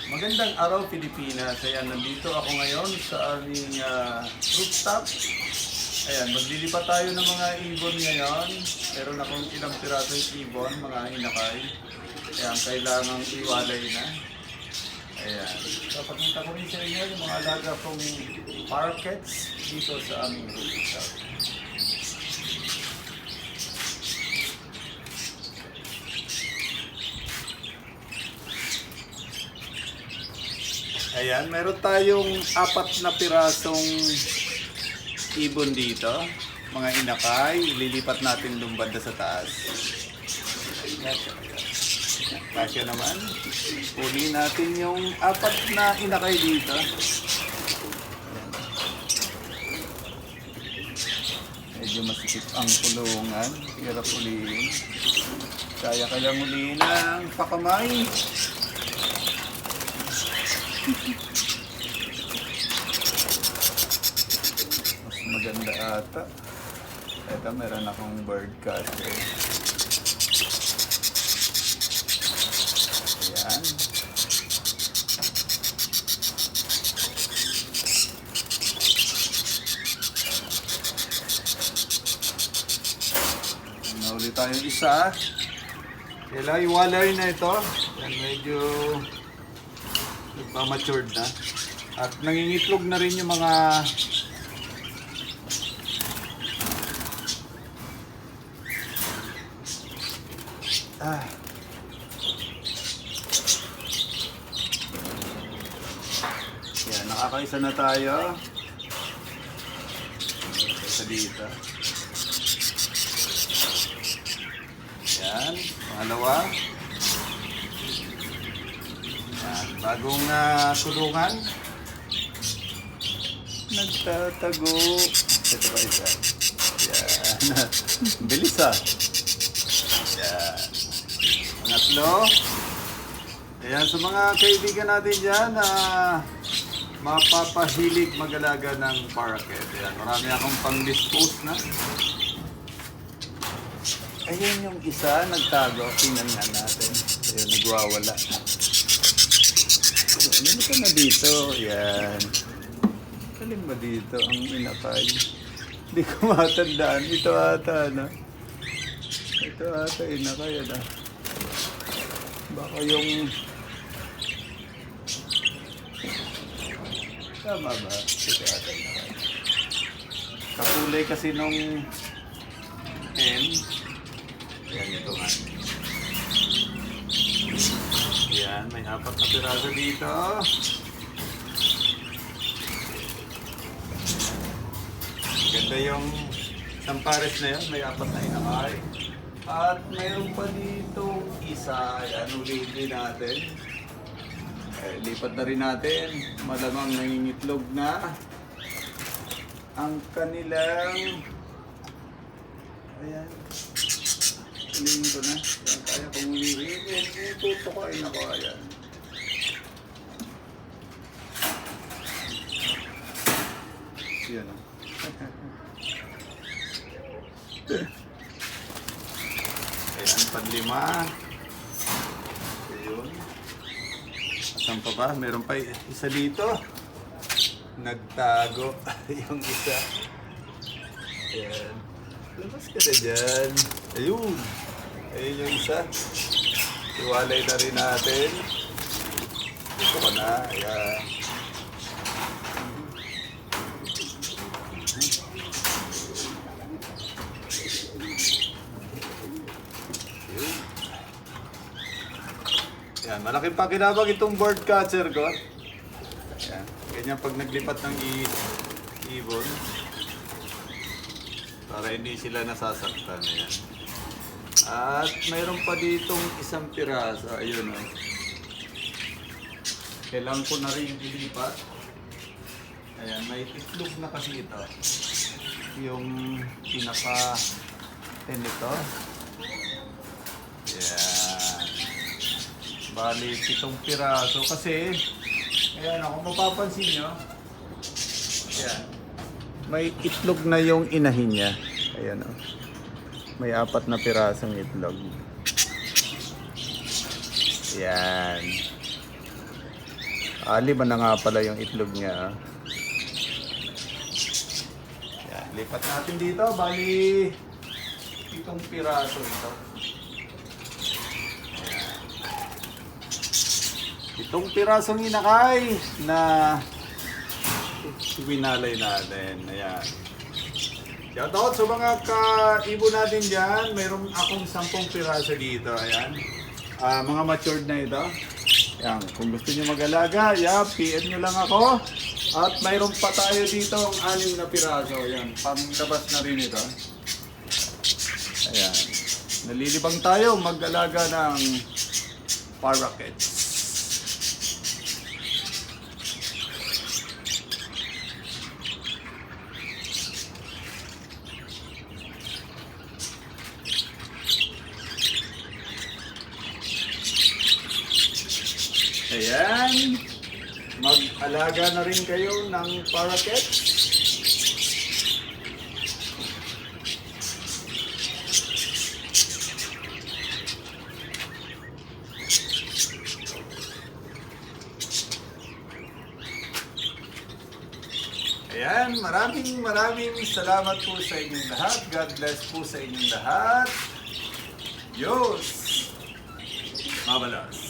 Magandang araw, Pilipinas. Ayan, nandito ako ngayon sa aming rooftop. Ayan, maglilipat tayo ng mga ibon ngayon. Meron akong ilang pirasong ibon, mga inakay. Ayan, kailangang iwalay na. Ayan, papakita ko rin sa inyo yung mga alaga kong parakeets dito sa aming rooftop. Ayan, meron tayong 4 na pirasong ibon dito. Mga inakay, ililipat natin doon banda sa taas. Kasya naman. Uli natin yung 4 na inakay dito. Medyo masikip ang kulungan. Hirap ulihin. Kaya kayang ulihin ng pakamay. Mas maganda ata. Ito, meron akong bird catcher. Ayan. Nauli tayong isa. Kailangan iwalay na ito. Yan, medyo nagpa-matured na. At nangingitlog na rin yung mga yan, nakakaisa na tayo. Isa dito. Yan, pangalawa. Yan, bagong kulungan. Nagtatago. Ito pa isa. Yan. Bilis ah. Yan. Pangatlo. Ayan, sa mga kaibigan natin dyan na mapapahilig mag-alaga ng parakeet. Ayan, marami akong pang-dispose na. Ayan yung isa, nagtago. Tingnan nga natin. Ayan, nagwawala. Ano ka na dito? Ayan. Kaling ba dito ang inakay? Hindi ko matandaan. Ito ata, no? Ito ata, inakay, ano? Baka yung... Tama ba? Ito ata, inakay. Kakulay kasi nung hen. Ayan, ito nga. Ayan, may 4 na piraso dito. Ganda yung isang pares na yun, may 4 na inakay. At mayroon pa dito isa, ayan, ulitin natin. Lipat na rin natin, malamang nangingitlog na ang kanilang, ayan, ulihin ko na, ayan, kaya kong ulihin, tutukain ako, ayan. Yan o. Ayan, panlima. Ayun. Asan pa ba? Meron pa isa dito. Nagtago yung isa. Ayan. Labas ka na dyan. Ayun. Ayun yung isa. Iwalay na rin natin. Dito ka na. Ayan. Yan, malaking pakinabang itong bird catcher ko. Yan, ganyan pag naglipat ng ibon. Para hindi sila nasasaktan. Yan. At mayroon pa ditong isang piraso. Ayun o. Kailangan ko na rin ilipat. Ayan, may itlog na kasi ito. Yung pinaka-ten ito. Yan. Bali, 7 piraso. Kasi, ayan, kung mapapansin nyo, ayan, may itlog na yung inahin niya. Ayan o. May 4 na pirasong itlog. Yan. Lima na nga pala yung itlog niya. Yan, lipat natin dito. Bali, 7 piraso ito. Ayan. 7 pirasong inakay na winalay natin. Ayan. Shoutout sa mga ka-ibo natin dyan. Mayroon akong 10 piraso dito. Ayan. Mga matured na ito. Yan, kung gusto niyo mag-alaga, PM nyo lang ako. At mayroon pa tayo dito ang 6 na piraso. Yan, panglabas na rin ito. Ayan. Nalilibang tayo mag-alaga ng parakeets. Ayan, mag-alaga na rin kayo ng parakeet. Ayan, maraming salamat po sa inyong lahat. God bless po sa inyong lahat. Diyos, mabalas.